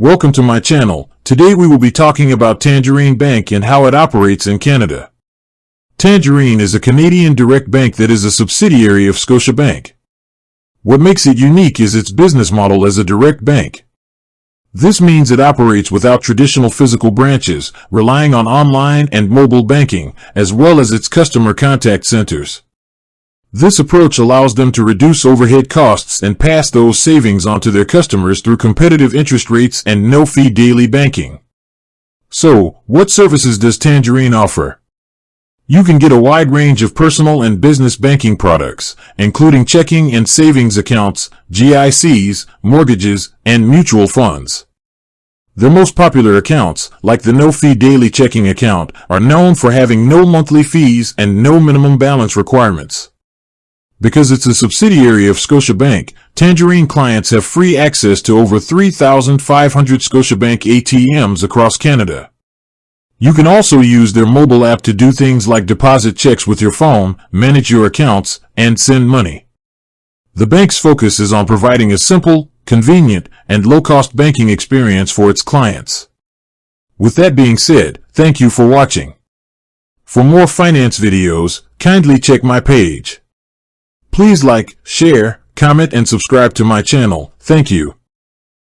Welcome to my channel. Today we will be talking about Tangerine Bank and how it operates in Canada. Tangerine is a Canadian direct bank that is a subsidiary of Scotiabank. What makes it unique is its business model as a direct bank. This means it operates without traditional physical branches, relying on online and mobile banking, as well as its customer contact centers. This approach allows them to reduce overhead costs and pass those savings on to their customers through competitive interest rates and no-fee daily banking. So, what services does Tangerine offer? You can get a wide range of personal and business banking products, including checking and savings accounts, GICs, mortgages, and mutual funds. Their most popular accounts, like the no-fee daily checking account, are known for having no monthly fees and no minimum balance requirements. Because it's a subsidiary of Scotiabank, Tangerine clients have free access to over 3,500 Scotiabank ATMs across Canada. You can also use their mobile app to do things like deposit checks with your phone, manage your accounts, and send money. The bank's focus is on providing a simple, convenient, and low-cost banking experience for its clients. With that being said, thank you for watching. For more finance videos, kindly check my page. Please like, share, comment, and subscribe to my channel. Thank you.